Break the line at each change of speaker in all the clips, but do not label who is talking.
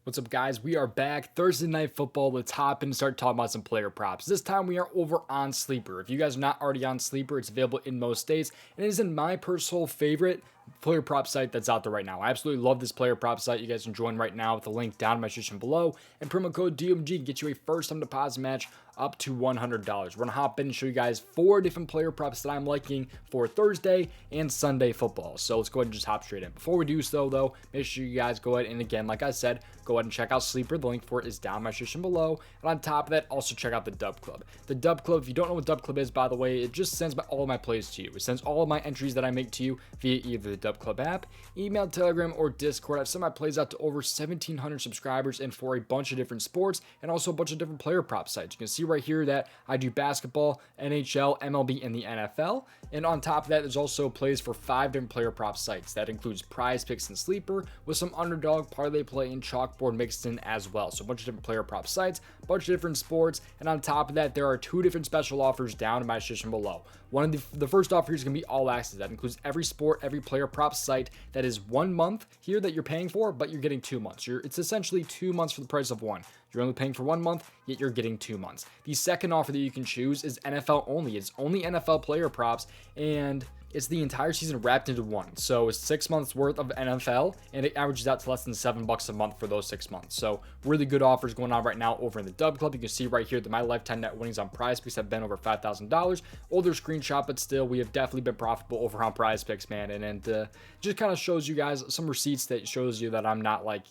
What's up, guys? We are back. Thursday Night Football. Let's hop in and start talking about some player props. This time we are over on Sleeper. If you guys are not already on Sleeper, it's available in most states, and it is in my personal favorite player prop site that's out there right now. I absolutely love this player prop site. You guys can join right now with the link down in my description below, and promo code DOMG get you a first time deposit match up to $100. We're gonna hop in and show you guys 4 different player props that I'm liking for Thursday and Sunday football. So let's go ahead and just hop straight in. Before we do so though, make sure you guys go ahead and, again, like I said, go ahead and check out Sleeper. The link for it is down in my description below. And on top of that, also check out the Dub Club. The Dub Club, if you don't know what Dub Club is, by the way, it just sends all of my plays to you. It sends all of my entries that I make to you via either the Dub Club app, email, Telegram, or Discord. I've sent my plays out to over 1,700 subscribers and for a bunch of different sports and also a bunch of different player prop sites. You can see right here that I do basketball, NHL, MLB, and the NFL. And on top of that, there's also plays for 5 different player prop sites. That includes PrizePicks and Sleeper with some underdog, parlay play, and chalkboard mixed in as well. So a bunch of different player prop sites, a bunch of different sports. And on top of that, there are 2 different special offers down in my description below. One of the first offer here is going to be all access. That includes every sport, every player prop site. That is 1 month here that you're paying for, but you're getting 2 months. It's essentially 2 months for the price of one. You're only paying for 1 month, yet you're getting 2 months. The second offer that you can choose is NFL only. It's only NFL player props, and it's the entire season wrapped into one. So it's 6 months worth of NFL, and it averages out to less than $7 a month for those 6 months. So really good offers going on right now over in the Dub Club. You can see right here that my lifetime net winnings on PrizePicks have been over $5,000. Older screenshot, but still, we have definitely been profitable over on PrizePicks, man. And just kind of shows you guys some receipts that shows you that I'm not like,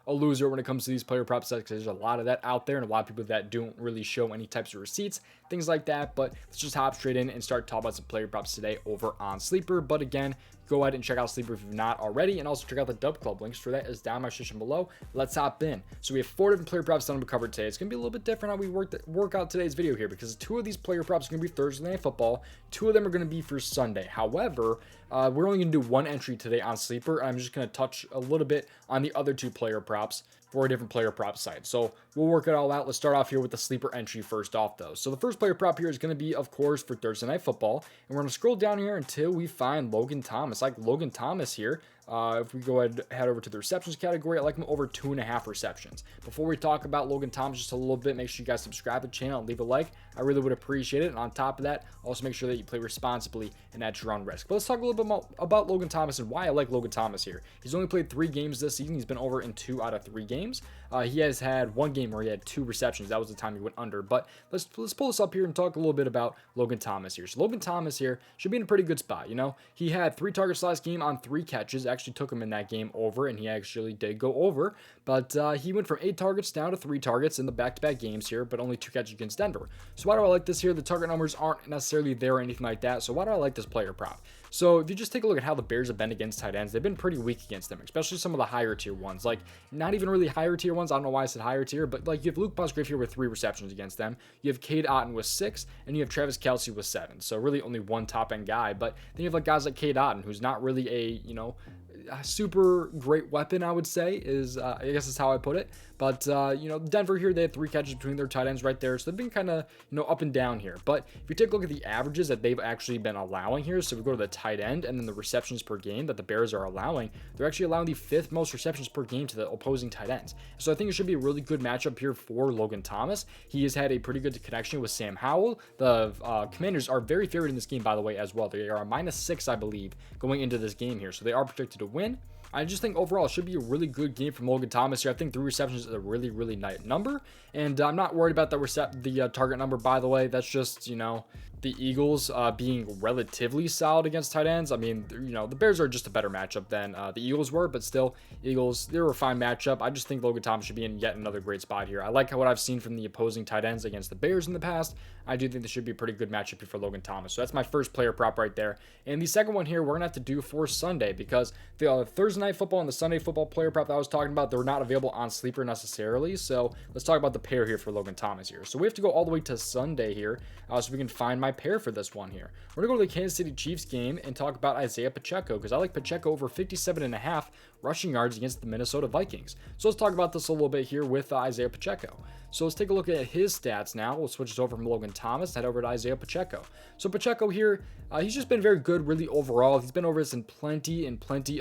a loser when it comes to these player prop sets, because there's a lot of that out there and a lot of people that don't really show any types of receipts, things like that. But let's just hop straight in and start talking about some player props today over on Sleeper. But again, go ahead and check out Sleeper if you've not already, and also check out the Dub Club. Links for that is down in my description below. Let's hop in. So we have 4 different player props that I'm gonna cover today. It's gonna be a little bit different how we work out today's video here, because 2 of these player props are gonna be Thursday Night Football, 2 of them are gonna be for Sunday. However, we're only gonna do 1 entry today on Sleeper, and I'm just gonna touch a little bit on the other 2 player props for a different player prop site. So we'll work it all out. Let's start off here with the Sleeper entry first off though. So the first player prop here is going to be, of course, for Thursday Night Football. And we're going to scroll down here until we find Logan Thomas. I like Logan Thomas here. If we go ahead and head over to the receptions category, I like him over 2.5 receptions. Before we talk about Logan Thomas just a little bit, make sure you guys subscribe to the channel and leave a like. I really would appreciate it. And on top of that, also make sure that you play responsibly and at your own risk. But let's talk a little bit more about Logan Thomas and why I like Logan Thomas here. He's only played 3 games this season. He's been over in 2 out of 3 games. He has had 1 game where he had 2 receptions. That was the time he went under. But let's pull this up here and talk a little bit about Logan Thomas here. So Logan Thomas here should be in a pretty good spot. He had 3 targets last game on 3 catches. Actually took him in that game over, and he actually did go over. But he went from 8 targets down to 3 targets in the back-to-back games here, but only 2 catches against Denver. So why do I like this here? The target numbers aren't necessarily there or anything like that. So why do I like this player prop? So if you just take a look at how the Bears have been against tight ends, they've been pretty weak against them, especially some of the higher tier ones. Like, not even really higher tier ones. I don't know why I said higher tier, but like you have Luke Musgrave here with 3 receptions against them. You have Cade Otton with 6, and you have Travis Kelce with 7. So really only 1 top end guy. But then you have like guys like Cade Otton, who's not really a super great weapon, I would say, is I guess is how I put it. But Denver here, they had 3 catches between their tight ends right there, so they've been kind of up and down here. But if you take a look at the averages that they've actually been allowing here, so we go to the tight end and then the receptions per game that the Bears are allowing, they're actually allowing the 5th most receptions per game to the opposing tight ends. So I think it should be a really good matchup here for Logan Thomas. He has had a pretty good connection with Sam Howell. The Commanders are very favored in this game, by the way, as well. They are a -6, I believe, going into this game here, so they are projected to win. I just think overall it should be a really good game from Logan Thomas here. I think 3 receptions is a really, really nice number. And I'm not worried about the target number, by the way. That's just, the Eagles being relatively solid against tight ends. I mean, the Bears are just a better matchup than the Eagles were, but still, Eagles, they're a fine matchup. I just think Logan Thomas should be in yet another great spot here. I like what I've seen from the opposing tight ends against the Bears in the past. I do think this should be a pretty good matchup here for Logan Thomas. So that's my first player prop right there. And the second one here, we're going to have to do for Sunday, because the Thursday Night Football and the Sunday Football player prop that I was talking about, they're not available on Sleeper necessarily. So let's talk about the pair here for Logan Thomas here. So we have to go all the way to Sunday here so we can find my pair for this one here. We're going to go to the Kansas City Chiefs game and talk about Isaiah Pacheco, because I like Pacheco over 57.5 rushing yards against the Minnesota Vikings. So let's talk about this a little bit here with Isaiah Pacheco. So let's take a look at his stats now. We'll switch this over from Logan Thomas and head over to Isaiah Pacheco. So Pacheco here, he's just been very good really overall. He's been over this in plenty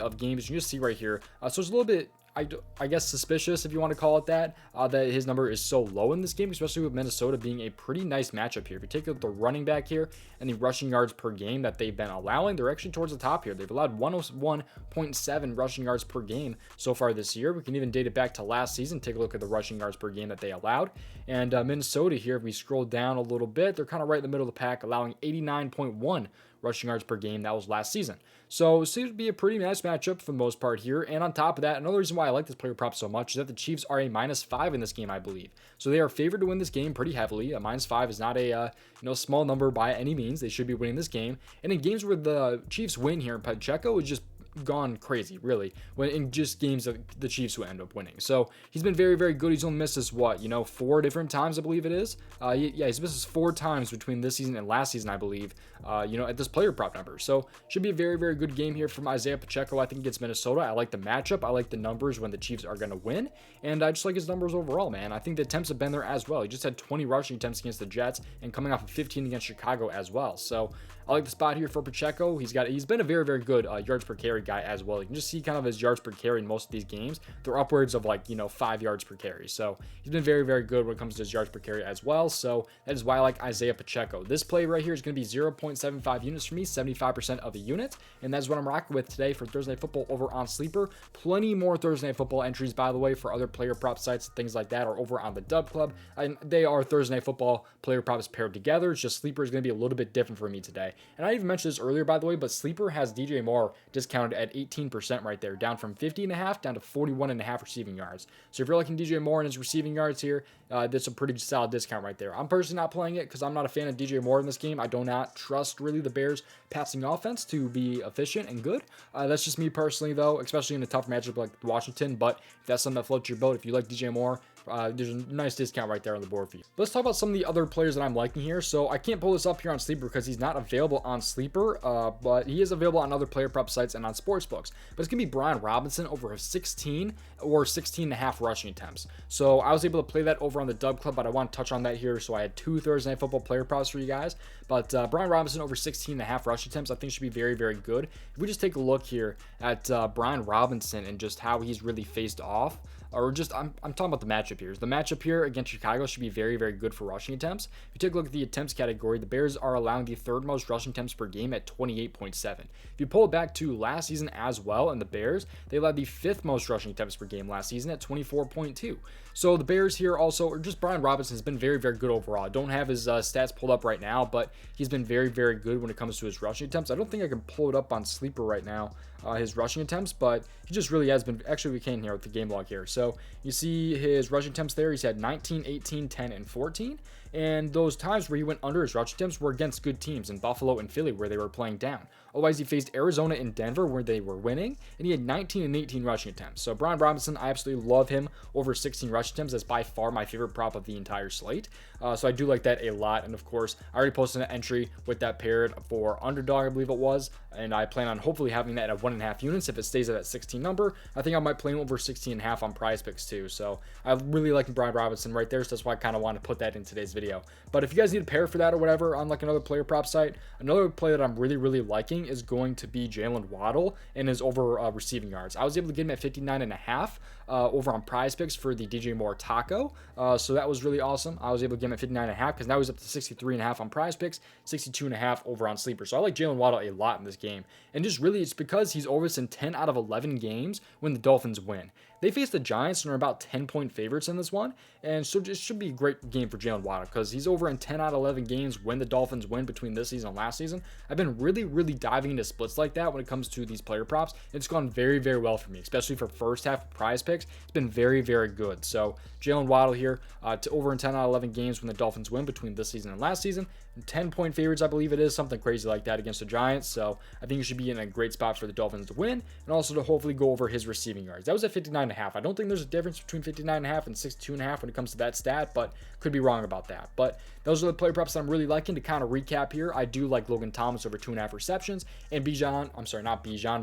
of games. You can just see right here. So it's a little bit I guess suspicious, if you want to call it that, that his number is so low in this game, especially with Minnesota being a pretty nice matchup here. If you take a look at the running back here and the rushing yards per game that they've been allowing, they're actually towards the top here. They've allowed 101.7 rushing yards per game so far this year. We can even date it back to last season. Take a look at the rushing yards per game that they allowed. And Minnesota here, if we scroll down a little bit, they're kind of right in the middle of the pack, allowing 89.1 rushing yards per game. That was last season. So it seems to be a pretty nice matchup for the most part here. And on top of that, another reason why I like this player prop so much is that the Chiefs are a -5 in this game, I believe. So they are favored to win this game pretty heavily. A -5 is not a small number by any means. They should be winning this game. And in games where the Chiefs win here, Pacheco is just gone crazy, really, when in just games that the Chiefs will end up winning. So he's been very, very good. He's only missed us 4 different times, I believe it is. He's missed us 4 times between this season and last season, I believe, at this player prop number. So should be a very, very good game here from Isaiah Pacheco. I think against Minnesota. I like the matchup. I like the numbers when the Chiefs are going to win. And I just like his numbers overall, man. I think the attempts have been there as well. He just had 20 rushing attempts against the Jets and coming off of 15 against Chicago as well. So I like the spot here for Pacheco. He's been a very, very good yards per carry guy as well. You can just see kind of his yards per carry in most of these games. They're upwards of 5 yards per carry. So he's been very, very good when it comes to his yards per carry as well. So that is why I like Isaiah Pacheco. This play right here is going to be 0.75 units for me, 75% of the unit. And that's what I'm rocking with today for Thursday Night Football over on Sleeper. Plenty more Thursday Night Football entries, by the way, for other player prop sites, things like that, are over on the Dub Club. And they are Thursday Night Football player props paired together. It's just Sleeper is going to be a little bit different for me today. And I even mentioned this earlier, by the way, but Sleeper has DJ Moore discounted at 18% right there, down from 50.5 down to 41.5 receiving yards. So if you're liking DJ Moore and his receiving yards here, that's a pretty solid discount right there. I'm personally not playing it because I'm not a fan of DJ Moore in this game. I do not trust really the Bears passing offense to be efficient and good. That's just me personally, though, especially in a tough matchup like Washington. But if that's something that floats your boat, if you like DJ Moore, there's a nice discount right there on the board for you. Let's talk about some of the other players that I'm liking here. So I can't pull this up here on Sleeper because he's not available on Sleeper, but he is available on other player prop sites and on sportsbooks. But it's going to be Brian Robinson over 16 or 16.5 rushing attempts. So I was able to play that over on the Dub Club, but I want to touch on that here. So I had 2 Thursday Night Football player props for you guys. But Brian Robinson over 16.5 rushing attempts, I think should be very, very good. If we just take a look here at Brian Robinson and just how he's really faced off, or just I'm talking about the matchup here. The matchup here against Chicago should be very, very good for rushing attempts. If you take a look at the attempts category, the Bears are allowing the 3rd most rushing attempts per game at 28.7. If you pull it back to last season as well, and the Bears, they allowed the 5th most rushing attempts per game last season at 24.2. So the Bears here also, or just Brian Robinson, has been very, very good overall. I don't have his stats pulled up right now, but he's been very, very good when it comes to his rushing attempts. I don't think I can pull it up on Sleeper right now, his rushing attempts, but he just really has been. Actually, we can here with the game log here. So you see his rushing attempts there. He's had 19, 18, 10, and 14. And those times where he went under his rushing attempts were against good teams in Buffalo and Philly where they were playing down. Otherwise, he faced Arizona and Denver where they were winning, and he had 19 and 18 rushing attempts. So Brian Robinson, I absolutely love him over 16 rushing attempts. That's by far my favorite prop of the entire slate. So I do like that a lot. And of course, I already posted an entry with that paired for underdog, I believe it was. And I plan on hopefully having that at 1.5 units if it stays at that 16 number. I think I might play him over 16.5 on PrizePicks too. So I really like Brian Robinson right there. So that's why I kind of want to put that in today's video. But if you guys need a pair for that or whatever on like another player prop site, another play that I'm really, really liking is going to be Jalen Waddle and his over receiving yards. I was able to get him at 59.5 over on PrizePicks for the DJ Moore taco. So that was really awesome. I was able to get him at 59.5 because now he's up to 63.5 on PrizePicks, 62.5 over on Sleeper. So I like Jalen Waddle a lot in this game. And just really, it's because he's over this in 10 out of 11 games when the Dolphins win. They face the Giants and are about 10-point favorites in this one. And so it should be a great game for Jalen Waddle because he's over in 10 out of 11 games when the Dolphins win between this season and last season. I've been really, really diving into splits like that when it comes to these player props. It's gone very, very well for me, especially for first half PrizePicks. It's been very, very good. So Jalen Waddle here to over in 10 out of 11 games when the Dolphins win between this season and last season. 10-point favorites, I believe it is, something crazy like that against the Giants. So I think you should be in a great spot for the Dolphins to win and also to hopefully go over his receiving yards. That was at 59.5. I don't think there's a difference between 59.5 and 62.5 when it comes to that stat, but could be wrong about that. But those are the player props that I'm really liking. To kind of recap here, I do like Logan Thomas over 2.5 receptions and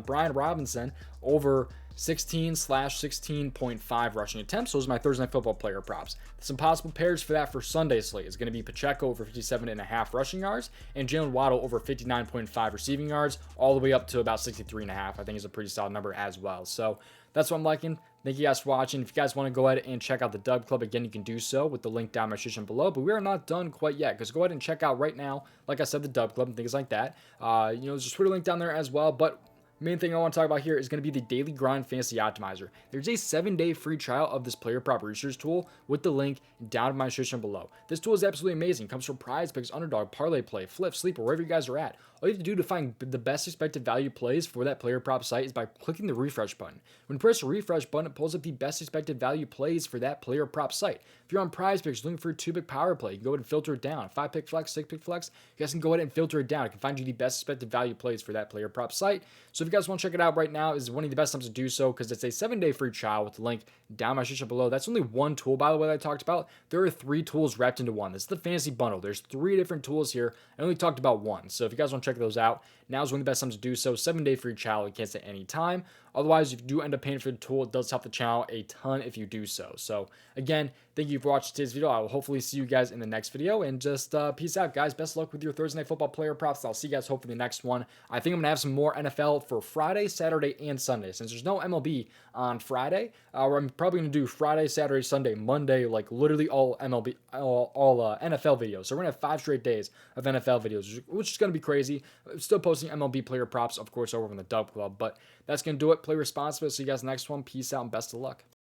Brian Robinson over 16/16.5 rushing attempts. Those are my Thursday Night Football player props. Some possible pairs for that for Sunday slate is going to be Pacheco over 57.5 rushing yards and Jalen Waddle over 59.5 receiving yards, all the way up to about 63.5. I think is a pretty solid number as well. So that's what I'm liking. Thank you guys for watching. If you guys want to go ahead and check out the Dub Club, again, you can do so with the link down in my description below. But we are not done quite yet, because go ahead and check out right now, like I said, the Dub Club and things like that. There's a Twitter link down there as well. But main thing I want to talk about here is going to be the Daily Grind Fantasy Optimizer. There's a 7-day free trial of this player prop research tool with the link down in my description below. This tool is absolutely amazing. It comes from prizepicks, underdog, parlay play, flip, sleeper, wherever you guys are at. All you have to do to find the best expected value plays for that player prop site is by clicking the refresh button. When you press the refresh button, it pulls up the best expected value plays for that player prop site. If you're on prizepicks looking for a 2-pick power play, you can go ahead and filter it down. 5-pick flex, 6-pick flex, you guys can go ahead and filter it down. It can find you the best expected value plays for that player prop site. So if you guys want to check it out right now, is one of the best times to do so, because it's a 7-day free trial with the link down my description below. That's only one tool, by the way, that I talked about. There are 3 tools wrapped into one. This is the fantasy bundle. There's 3 different tools here. I only talked about one. So if you guys want to check those out, now is one of the best times to do so. 7-day free trial. You can't say any time. Otherwise, if you do end up paying for the tool, it does help the channel a ton if you do so. So again, thank you for watching today's video. I will hopefully see you guys in the next video, and just peace out, guys. Best of luck with your Thursday Night Football player props. I'll see you guys hopefully in the next one. I think I'm gonna have some more NFL for Friday, Saturday, and Sunday. Since there's no MLB on Friday, I'm probably gonna do Friday, Saturday, Sunday, Monday, like literally all MLB, all NFL videos. So we're gonna have 5 straight days of NFL videos, which is gonna be crazy. I'm still posting MLB player props, of course, over on the Dub Club, but that's gonna do it. Play responsibly. See you guys next one. Peace out and best of luck.